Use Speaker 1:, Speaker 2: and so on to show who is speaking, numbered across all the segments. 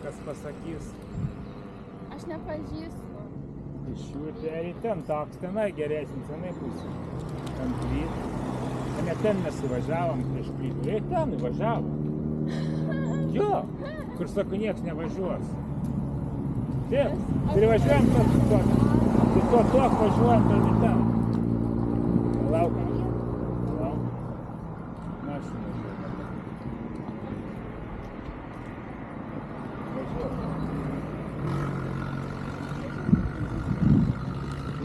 Speaker 1: kas pasakys.
Speaker 2: Aš nepažįstu.
Speaker 1: Iš jų tai ten toks, tenai geresnis, tenai pusė. Ten plytų. Ne ten mes įvažiavom prieš plytų. Jei ten įvažiavom. Jo, kur sako, nieks nevažiuos. Taip, ir važiuojam to važiuojam toli ten. Lauk. Mašina važiuoja.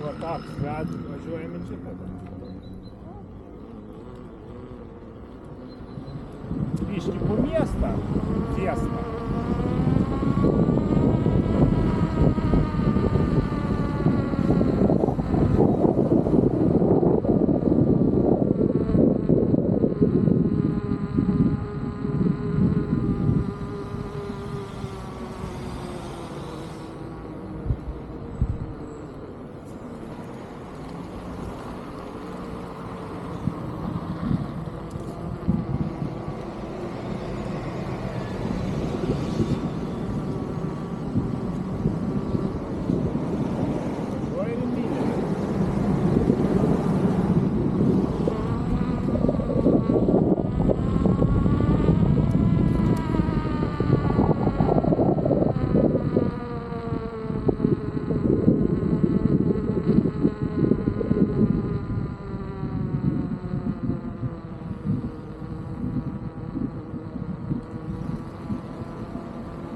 Speaker 1: Va toks, važiuojam į šitą. Biškį po miestą, tiesą.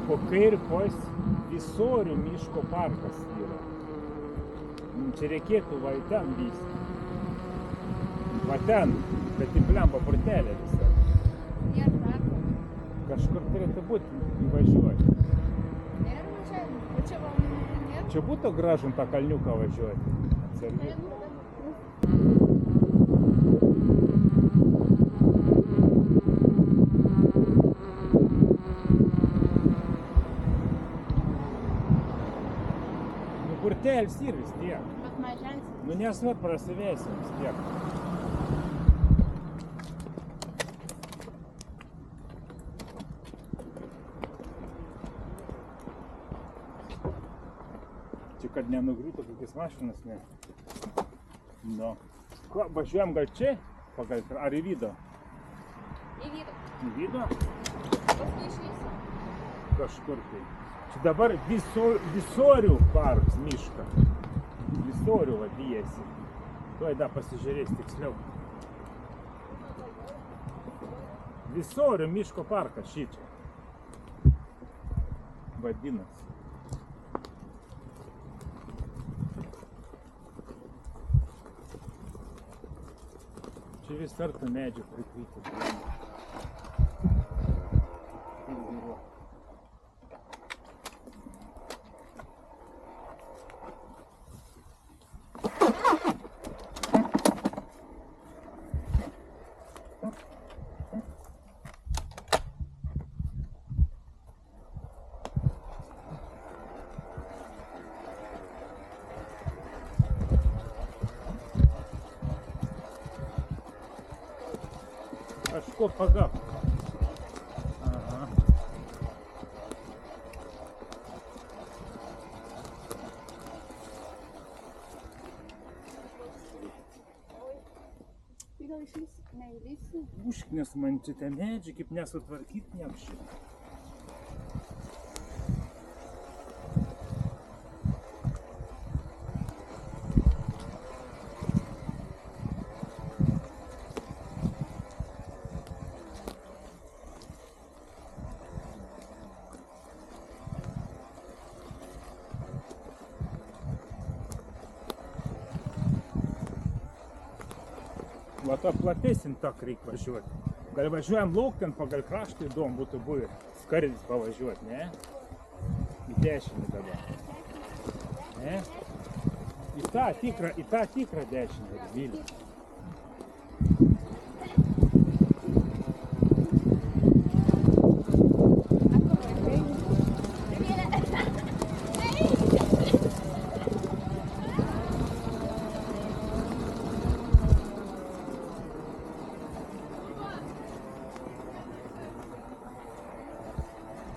Speaker 1: Po kairpos Visorių miško parkas yra. Čia reikėtų va į ten vysti. Va ten, bet į plempo portelę visą.
Speaker 2: Nėra parko.
Speaker 1: Kažkur turėtų būti įvažiuoti.
Speaker 2: Nėra važiavimo. O čia va nėra.
Speaker 1: Čia būtų gražu tą kalniuką važiuoti. Atsargiai. Kurtėlis ir vis tiek.
Speaker 2: Bet mažens.
Speaker 1: Nu nesvat prasivėsim vis tiek. Čia kad nenugriūtų kokias mašinas, ne. Nu. Ko, važiuojam gal čia? Pagal, ar į Vydo?
Speaker 2: Į Vydo.
Speaker 1: Į Vydo?
Speaker 2: Paskui išvysim.
Speaker 1: Kažkur tai. Čia dabar Visorių parks mišką. Visorių vadijasi. Tuoj da pasižiūrės tiksliau. Visorių miško parkas šičia. Vadinasi. Čia vis artų medžių prikrypti. Kažko pagauk. Aha.
Speaker 2: Tai gal išlysi? Neįlysi?
Speaker 1: Užknis man čia tie medžiai, kaip nesutvarkyt niekščiai. Va to platesnį taką reikia važiuoti. Gal važiuojam lauk ten pagal kraštą įdomu būtų buvę skardis pavažiuoti, ne? Į dešinį dabar. Ne? Į tą tikrą dešinį, Vilį.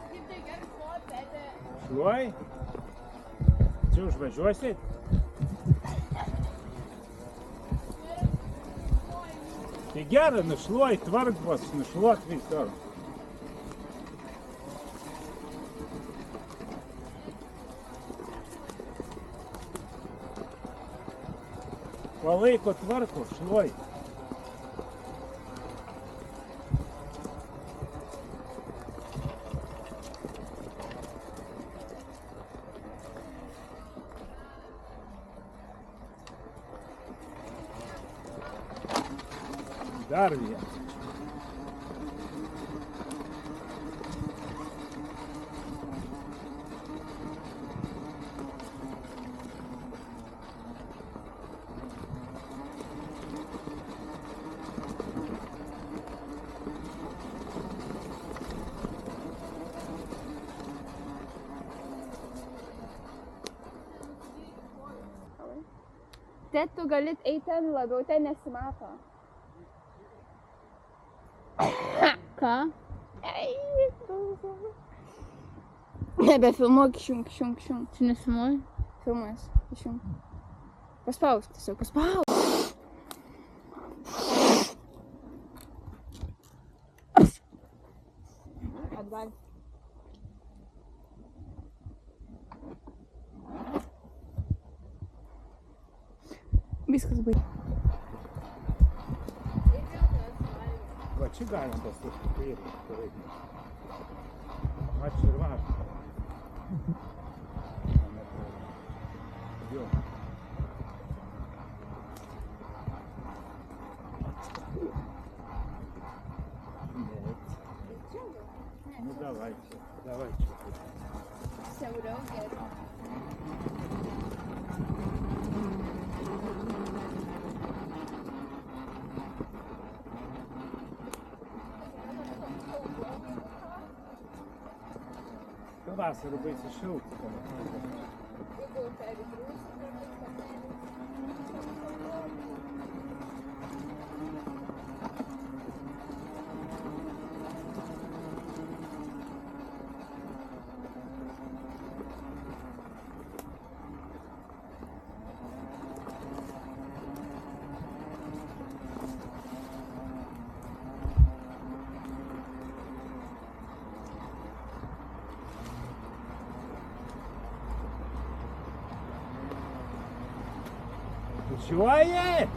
Speaker 2: Kaip tai gerai,
Speaker 1: Nušluoji? Čia užvažiuosit? Tai gerai, nušluoji, tvarkos, nušluot visur. Palaiko tvarko, šluoji. Dar vienas.
Speaker 2: Ted, tu gali eiti ten labiau, ten nesimato.
Speaker 3: Ką?
Speaker 2: Nebefilmuok, išjunk.
Speaker 3: Čia nefilmuoji?
Speaker 2: Filmas, išjunk. Paspaus, tiesiog paspaus. Atgal. Viskas baigė.
Speaker 1: Va čia galim pasukti kairį. Va čia ir važą. Jo. Ну давайте.
Speaker 2: Siauriau geriau.
Speaker 1: Vasarą baisiai šilta.
Speaker 2: Jeigu pergrūs.
Speaker 1: Чує?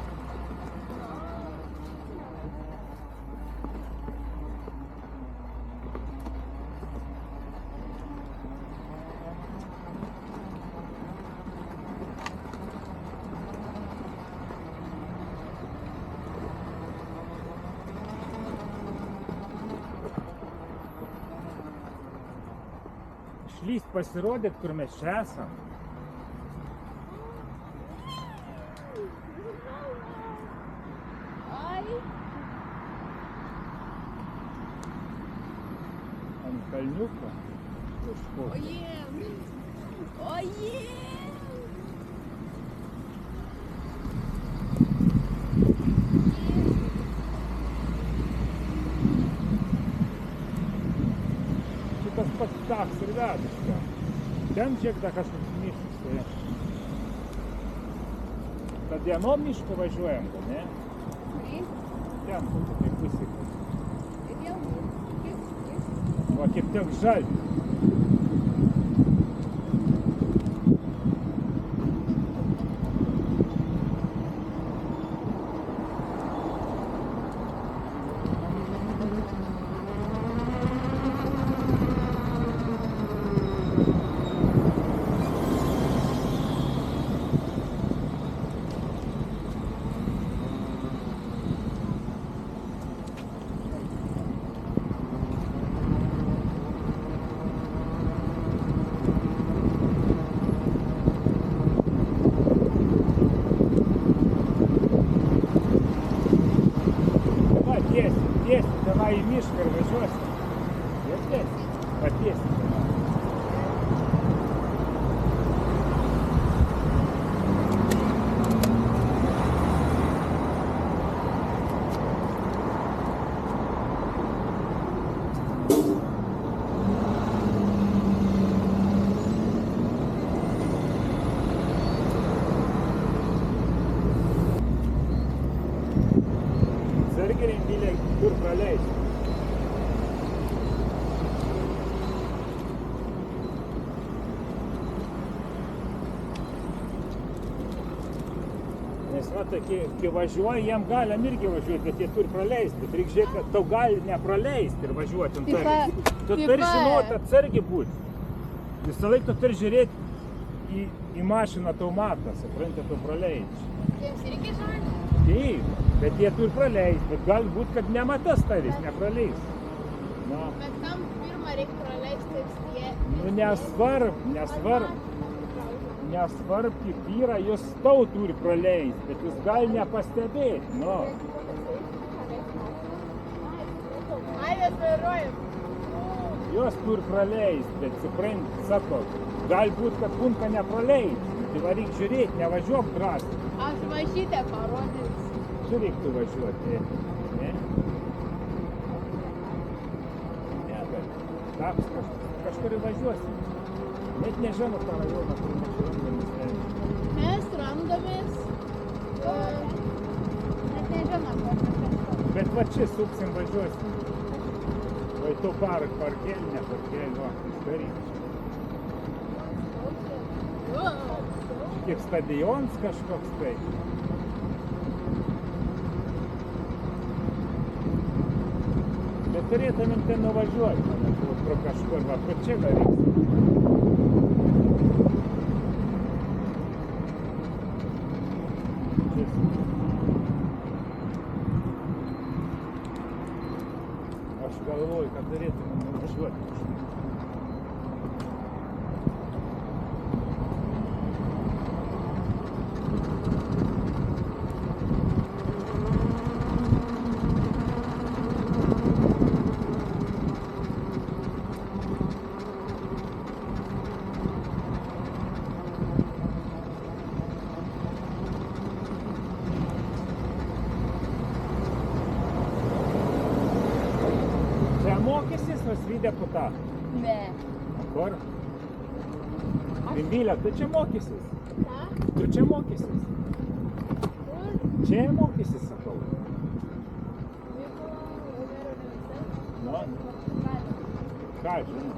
Speaker 1: Шлість pasirodyt, kur mes čia esam. Ant kalniuko kažkokio.
Speaker 2: Ojej!
Speaker 1: Šitas pats taks ir vedas. Ten žiek da kažkoks miškas. Tai. Ta dienom miško važiuojam, ne? Ten kokia tai pusė. Va kaip tiek žalį. Давай и Мишка рвешься. Видите? По песне. Nes va, tai, kai važiuoji, jiem galim irgi važiuoti, bet jie turi praleisti. Bet reikia žiūrėti, kad tau gali nepraleisti ir važiuoti. Tu turi žinoti, atsargiai būti. Visą laiką tu turi žiūrėti į mašiną, tau matą, supranti, tu praleidži.
Speaker 2: Jiems reikia žodžių.
Speaker 1: Taip, bet jie turi praleisti, bet gali būti, kad nematas tavęs, nepraleis. No.
Speaker 2: Bet kam pirmą reikia praleisti, jie...
Speaker 1: Nu, nesvarb, kaip yra, jūs tau turi praleisti, bet jūs gali nepastebėti, no.
Speaker 2: Ai, mes vairuojam.
Speaker 1: Jos turi praleisti, bet supranti, sako, gali būti, kad punktą nepraleis. Tai va reikia žiūrėti, nevažiuok drąsiai.
Speaker 2: Aš mažytę parodysiu.
Speaker 1: Žiūrėk tu važiuoti, ne? Ne, bet taps kažkur įvažiuosi. Net nežinau tą rajoną, kur mes randamės.
Speaker 2: Mes randamės. Net nežinom, kur mes.
Speaker 1: Bet va čia suksim važiuosim. Vai tu parkelį, neparkelį, va, daryk. Kaip stadions kažkoks tai. Bet turėtumėm ten nuvažiuoti, man atrodo, pro kažkur, va, pro čia gal reiks. Aš galvoju, kad turėtumėm nuvažiuoti kažkur. Mokysis Vasvy deputatą?
Speaker 2: Ne.
Speaker 1: Kur? Bimbilė, tu čia mokysis?
Speaker 2: Ką?
Speaker 1: Tu čia mokysis?
Speaker 2: Kur?
Speaker 1: Čia mokysis, sakau. Nu, ką žinau?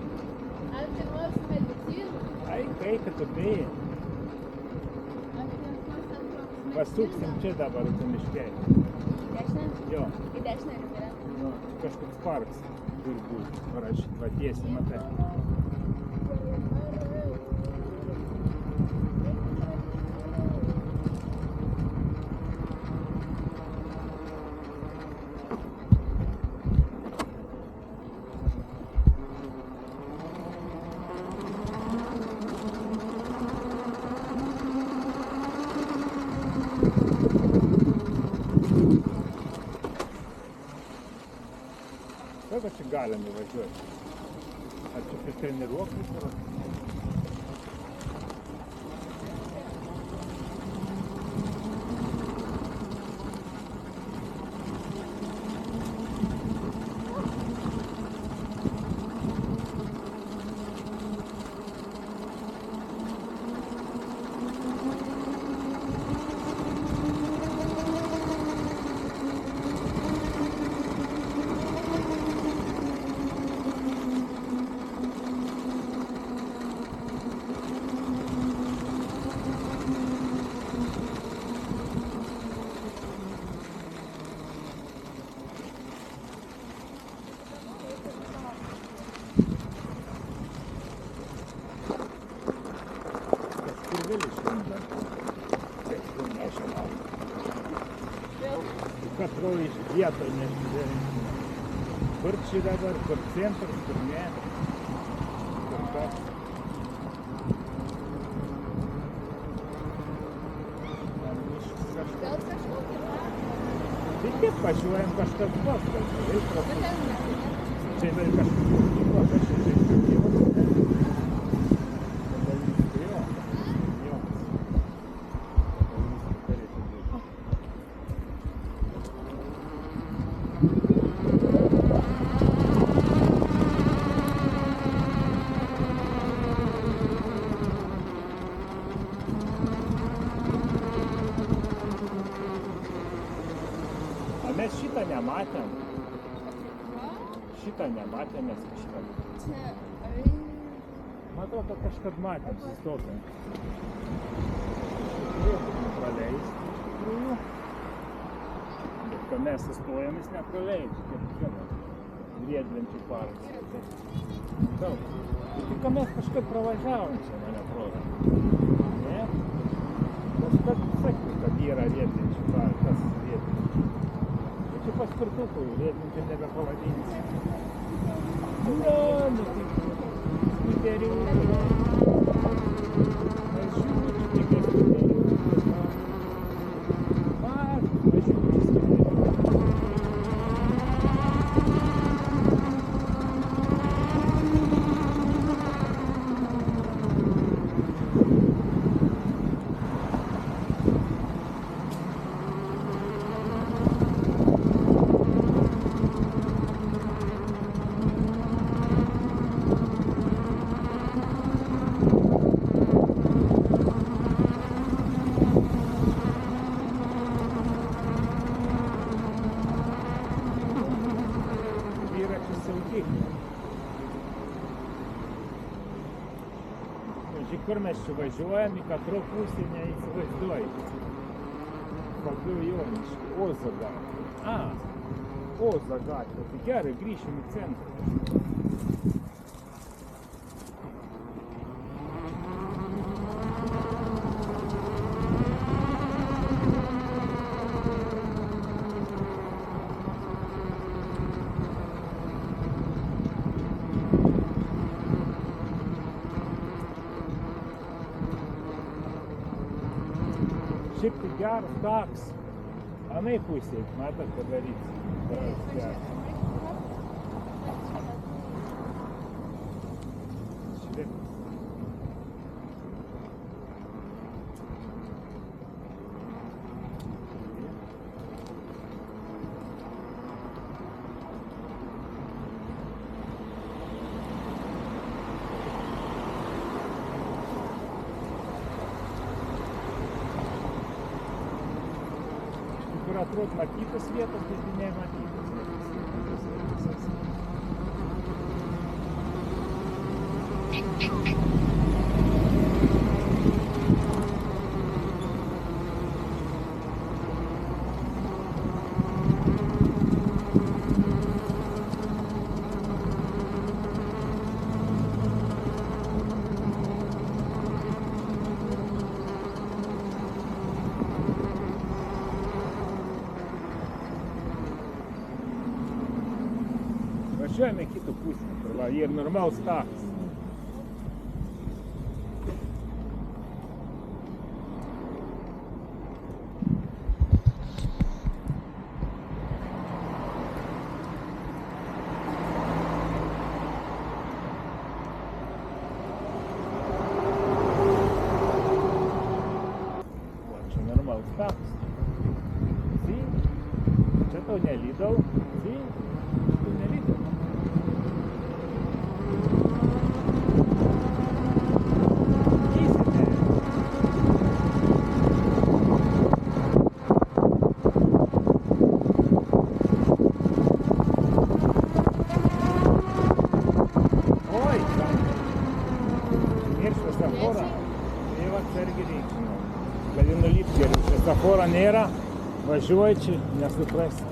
Speaker 2: Ar tai nors medicinų?
Speaker 1: Ai, kai, kad tu bėjai. Pasuksim čia dabar, tu miškelį.
Speaker 2: Į dešinę?
Speaker 1: Jo,
Speaker 2: Į dešinę reikia.
Speaker 1: nu, kažkoks parks turi būti. Parašyt, va tiesiai, matai. Kada čia galim įvažiuoti? Ar čia prie treniruoklius yra? Katrų iš vietų nežiūrėjau. Kur čia dabar, kur centras, kur ne. Kur kas.
Speaker 2: Gal kažkokį
Speaker 1: Tai kaip važiuojam kažkas bus, gal čia
Speaker 2: Bet ten ne.
Speaker 1: čia vėl kažkas mokykla, kažkas čia mokykla. Mes šitą nematėm. Šitą nematėm mes kažkada.
Speaker 2: Čia.
Speaker 1: Man atrodo, kažkad matėm, sustokim. Turėtume praleisti. tikrųjų. Bet kad mes sustojam, jis nepraleidžia, kaip žinot, riedlenčių parkas. Daug. Ir tik mes kažkaip pravažiavom čia, man atrodo. Ne? Kažkaip sakiau, kad yra riedlenčių parkas, riedlenčių. Ir čia paspirtukų, riedlenčių nebepavadinsi. Nu tik skuterių. Važiuočių, tik skuterių. Važiuočių skuterių. Kur mes čia važiuojam, į katrų pusę neįsivaizduoju. Kokiu Joniškį, Ozo gatvė. Ozo gatvė. Tai gerai, grįšim į centrą. Šiaip tai geras taks. Anai pusėj, matot, padaryt. Geras. Švip. Kur atrodo matytas vietos, bet nematytas vietos. Važiuojame kitų pusę, kur va, yra normalus takas. Va, čia normalus takas. Čia tau nelydau. Tu nelydau. Gali nulipti geriau, šviesoforo nėra, važiuoji čia, nesuprasi.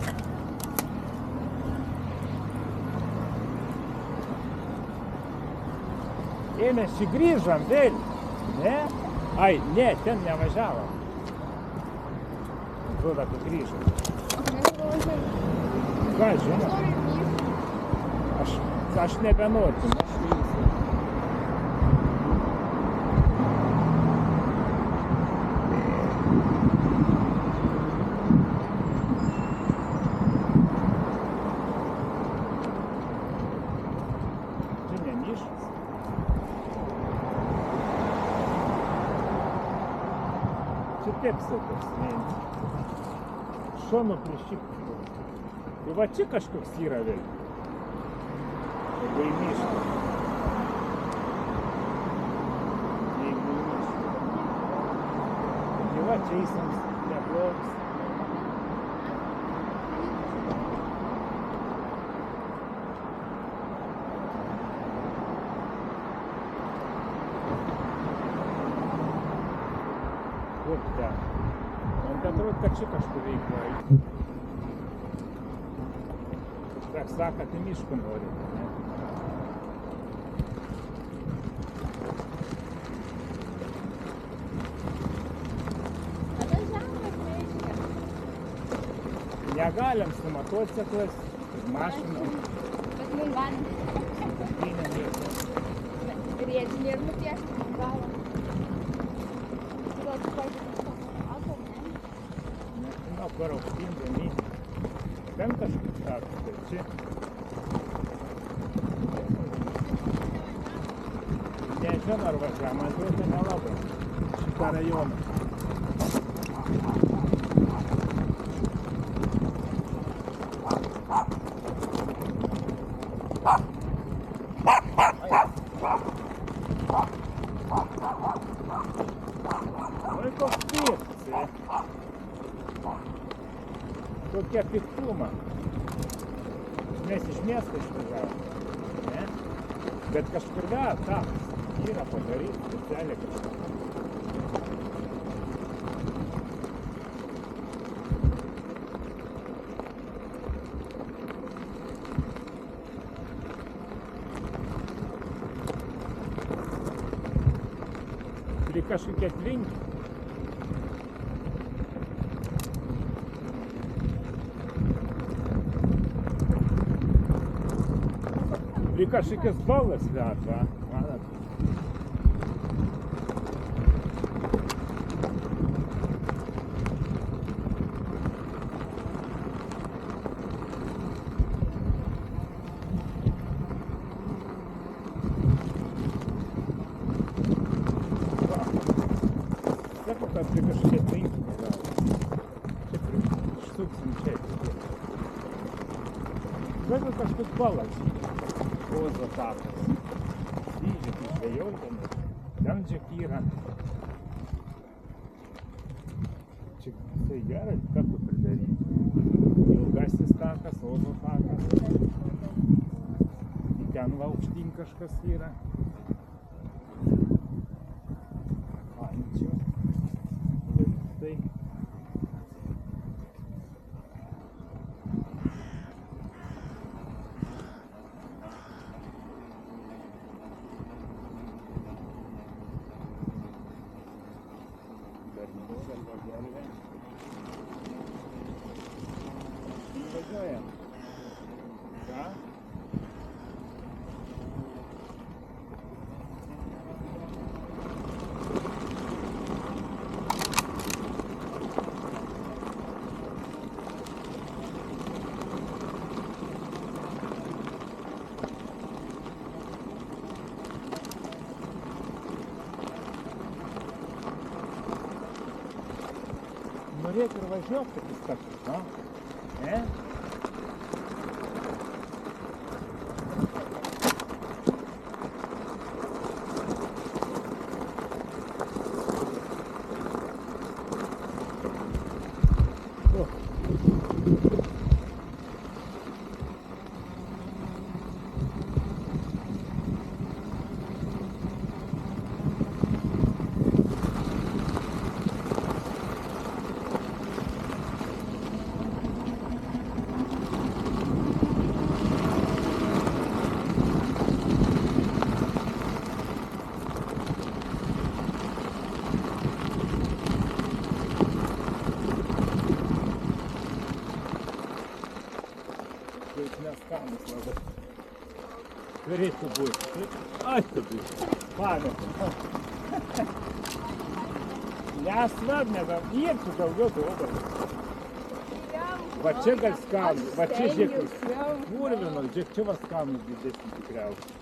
Speaker 1: Mes čia grįžom vėl, ne? Ai, ne, ten nevažiavom. Atrodo, kad grįžom. Ką, žinau? Aš nebenoriu. Čia tepsiukas, šonu prišikti. Tai va čia kažkoks yra vėl. Labai miškas. Jeigu miškas. Tai va čia eisams neblogas. Kur ten? Man atrodo, kad čia kažkur veikla. Tak sako, tai miško nori. Ne?
Speaker 2: Atvažiavom, reikia.
Speaker 1: Negalim su motociklais ir mašinom.
Speaker 2: Bet mums galim.
Speaker 1: Pynėm reikia.
Speaker 2: Riedinį ir nupiešti ant galo. Gal tu pažiūrėjai, ne?
Speaker 1: Nežinau, kur aukštyn žemyn. Ten kažkur status, tai čia. Nežinau, ar važiuoja, man atrodo nelabai. Šitą rajoną. Oi, koks piktas. Tokia piktuma. Mes iš miesto išvažiavom. Ne? Bet kažkur takas yra padaryti specialiai kažką. Turi kažkokie tvinkiai. Turi kažkokias balas veda, va. Matot? Sakau, kad tai kažkokie tvinkiai gal. Čia išsuksim čia. Sakau, kažkoks balas. Ozo takas. Dydžiai tai žvejojami. Ten džekyra. Čia tai gerai, ką tu pridaryti. Ilgasis takas, ozo takas. Ten va aukštyn kažkas yra. Ančių. Laiptai. Važiuojam. Ką? Norėk ir važiuok tokius takus, no? Ne? Neskanus labai. Turėtų būti. Ai, tu būti. Pamet. Nesvarbu, nieko daugiau duoda. Va čia gal skanus. Va čia žiūrėk. Purvinas, žiūrėk, čia va skanus didesnis tikriausiai.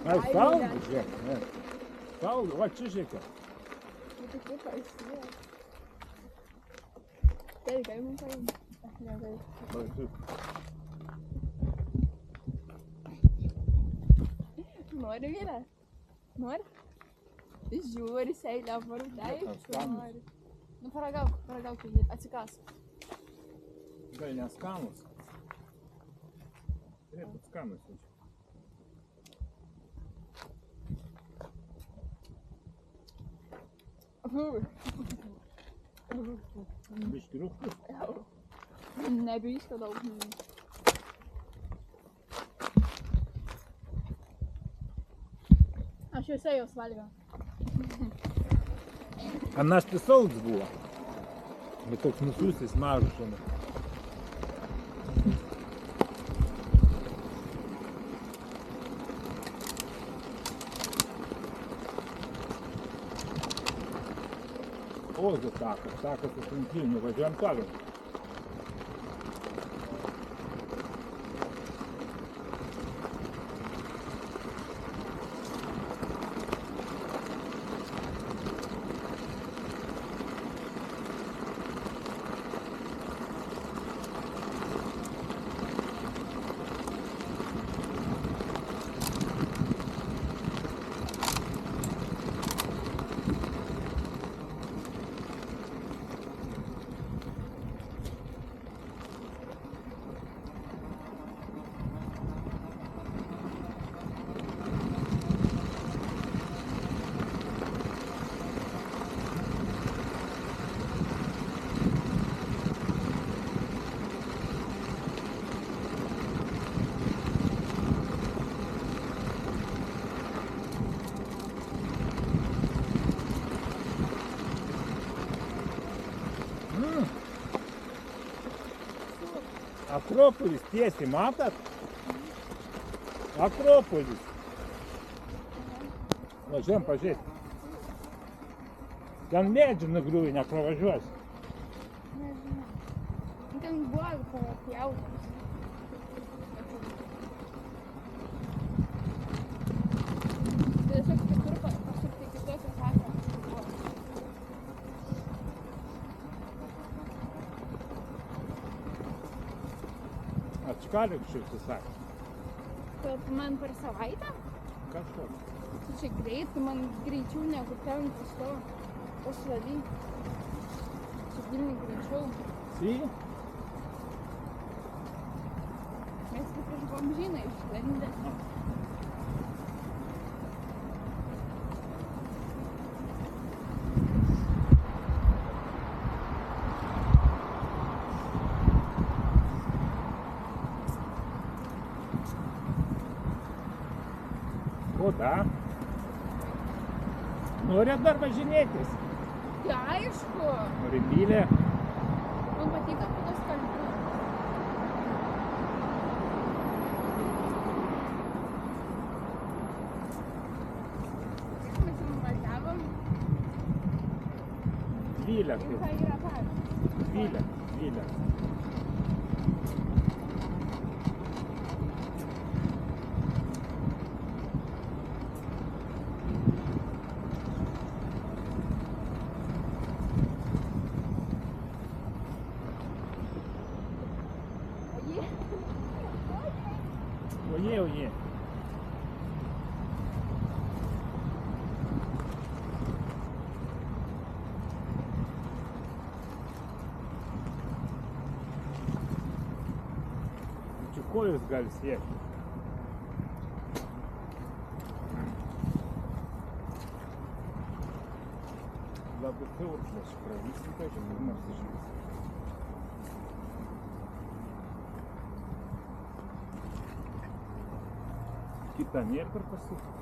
Speaker 1: Ai, saulė, žiūrėk. Saulė, va čia žiūrėk.
Speaker 2: Taip, galima paimti. Nori vyrą? Nori? Žiūri, seilę varudai. Nori. Nu, paragauk, atsikas.
Speaker 1: Gal neskanus. Turėtų skanus. Biški rūktų.
Speaker 2: Nebiška daug. Aš visai jos valgiau.
Speaker 1: Anas tai saldus buvo. Bet toks nusiūstis mažas šiandien. Ozo takas, takas iš Lenktynių, važiuojam toliau. Akropolis tiesiai, matot? Akropolis. Važiuojam pažiūrėti. Ten medžių nugriuvai, nepravažiuosi.
Speaker 2: Nežinau. Ten buvo papjautas. Tiesiog kitur pasukti kitose sakė.
Speaker 1: Atškaliuk šiek sakė.
Speaker 2: Kad man per savaitę?
Speaker 1: Kažkoks.
Speaker 2: Tu čia greit, man greičiau negu ten pasvady. Čia Vilniui greičiau.
Speaker 1: Si?
Speaker 2: Mes kaip iš bomžyną išlendę.
Speaker 1: O, da. Norit dar važinėtis?
Speaker 2: Tai aišku.
Speaker 1: Nori mylę?
Speaker 2: Man patiko kitos kalbų. Mes jau važiavom.
Speaker 1: Vilę.
Speaker 2: Ir tai yra pat.
Speaker 1: Vilę. Oje. Čia kojus gali siekti. Labai siauras pravysim, tai čia kur nors išvysim. Kita nėra kur pasukti.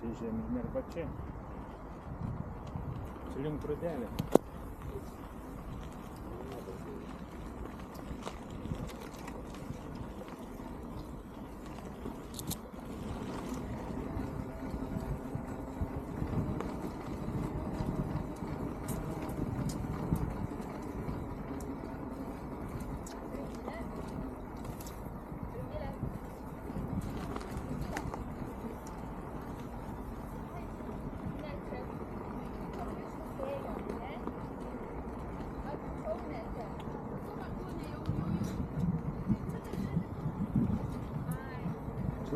Speaker 1: Čia žemė arba čia. Čia link pradėlė.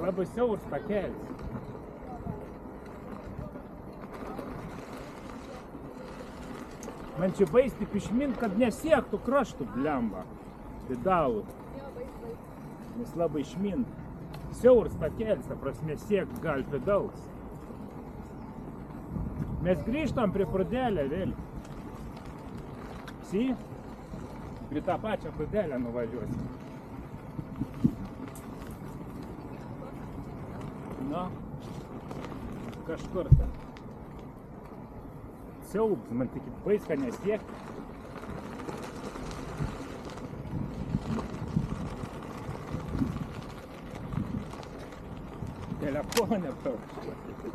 Speaker 1: Labai siauras takelis. Man čia baisti išmint, kad nesiektų kraštų, blemba. pedalų.
Speaker 2: Jo, baig.
Speaker 1: Jis labai šmint. Siauras takelis, ta prasme, siek gal pedals. Mes grįžtam prie prudelę vėl. Si? Prie tą pačią prudelę nuvažiuosim. Nu, kažkur ten. Siaubs, man tik baiska nesiekti. Telefonę parašyti.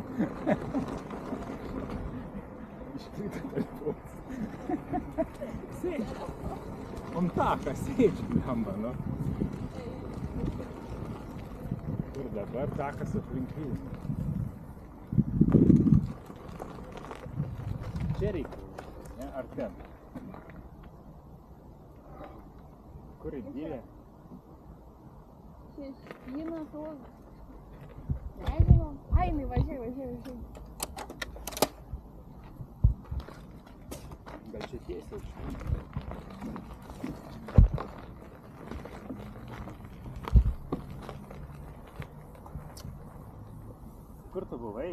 Speaker 1: Iškrito telefonas. Sėdžiu. On taką sėdžiu, blemba, nu. Ir dabar takas aplink jų. Čia reikia, ne? Ar ten? Kur įdėlė?
Speaker 2: Čia spyna tavo. Nežinau. Ai, važiuoju.
Speaker 1: Gal čia tiesiai iš. Kur tu buvai?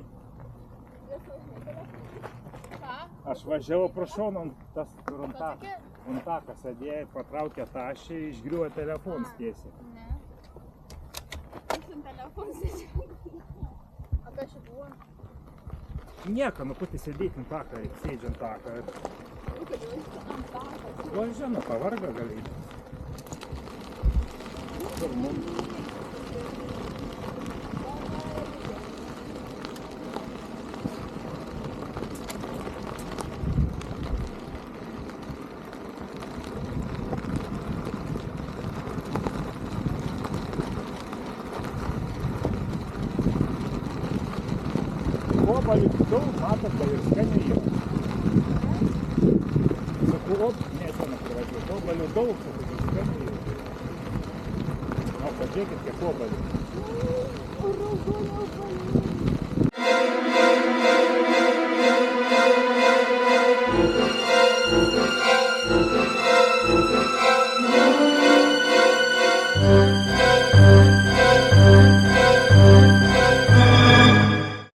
Speaker 2: Ką?
Speaker 1: Aš važiavau pro šoną, tas kur ant
Speaker 2: Pasakė?
Speaker 1: taką sėdėjai, patraukė tašį, išgriuvo telefonas tiesiai.
Speaker 2: Ne. Aš ant telefonų sėdžiu. A kas čia buvo?
Speaker 1: Nieko, nu pati sėdėti ant taką, sėdžiu ant taką.
Speaker 2: Kodėl jis ant tako?
Speaker 1: O žinau, pavargo gali. Kur mums? Obalių daug, matot, gal ir skaniai jau. Sakau, nežinau, pravažiuoti. Obalių daug, sakau, skaniai jau. O, pažiūrėkit, kiek obalių.
Speaker 2: O, raudoni obuoliai.